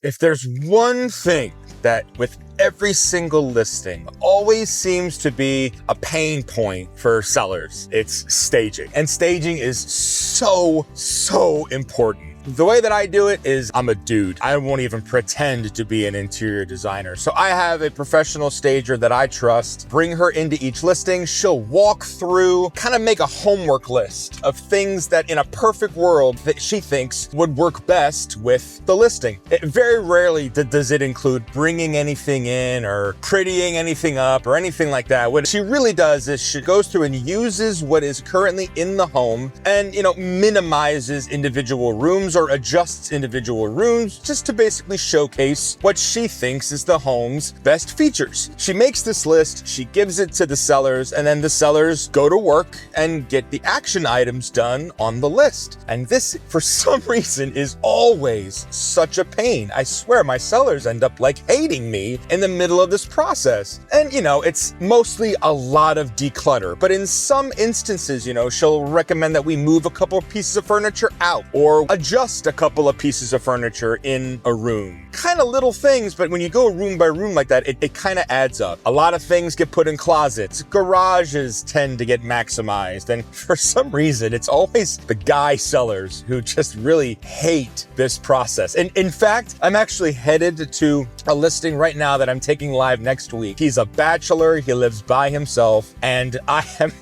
If there's one thing that with every single listing always seems to be a pain point for sellers, it's staging. And staging is so important. The way that I do it is I'm a dude. I won't even pretend to be an interior designer. So I have a professional stager that I trust, bring her into each listing. She'll walk through, kind of make a homework list of things that in a perfect world that she thinks would work best with the listing. Very rarely does it include bringing anything in or prettying anything up or anything like that. What she really does is she goes through and uses what is currently in the home and, minimizes individual rooms or adjusts individual rooms just to basically showcase what she thinks is the home's best features. She makes this list, she gives it to the sellers, and then the sellers go to work and get the action items done on the list. And this, for some reason, is always such a pain. I swear my sellers end up hating me in the middle of this process. And it's mostly a lot of declutter, but in some instances, she'll recommend that we move a couple of pieces of furniture out or adjust a couple of pieces of furniture in a room. Kind of little things, but when you go room by room like that, it kind of adds up. A lot of things get put in closets. Garages tend to get maximized. And for some reason, it's always the guy sellers who just really hate this process. And in fact, I'm actually headed to a listing right now that I'm taking live next week. He's a bachelor. He lives by himself. And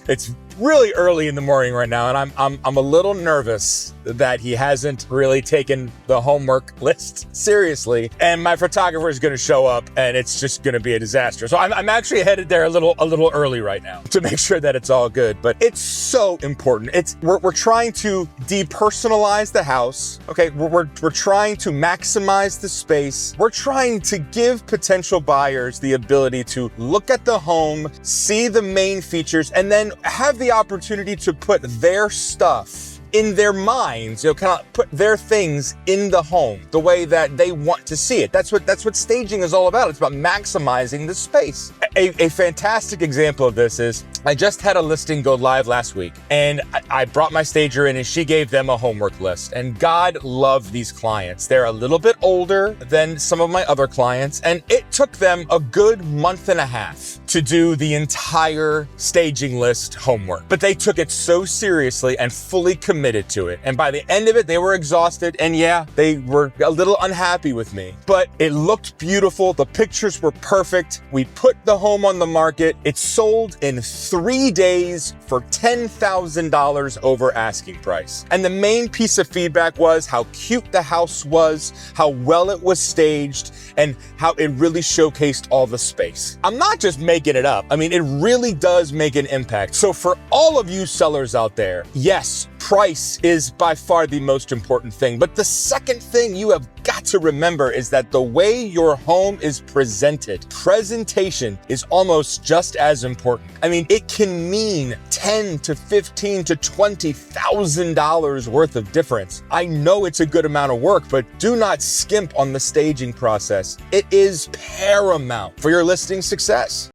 it's really early in the morning right now, and I'm a little nervous that he hasn't really taken the homework list seriously, and my photographer is going to show up, and it's just going to be a disaster. So I'm actually headed there a little early right now to make sure that it's all good. But it's so important. We're trying to depersonalize the house. Okay, we're trying to maximize the space. We're trying to give potential buyers the ability to look at the home, see the main features, and then have the opportunity to put their stuff in their minds, kind of put their things in the home the way that they want to see it. That's what staging is all about. It's about maximizing the space. A fantastic example of this is I just had a listing go live last week, and I brought my stager in and she gave them a homework list. And God love these clients. They're a little bit older than some of my other clients, and it took them a good month and a half to do the entire staging list homework. But they took it so seriously and fully committed to it. And by the end of it, they were exhausted, and yeah, they were a little unhappy with me. But it looked beautiful. The pictures were perfect. We put the home on the market. It sold in 3 days for $10,000 over asking price. And the main piece of feedback was how cute the house was, how well it was staged, and how it really showcased all the space. I'm not just making it up. I mean, it really does make an impact. So for all of you sellers out there, yes, price is by far the most important thing. But the second thing you have got to remember is that the way your home is presented, presentation is almost just as important. I mean, it can mean $10,000 to $15,000 to $20,000 worth of difference. I know it's a good amount of work, but do not skimp on the staging process. It is paramount for your listing success.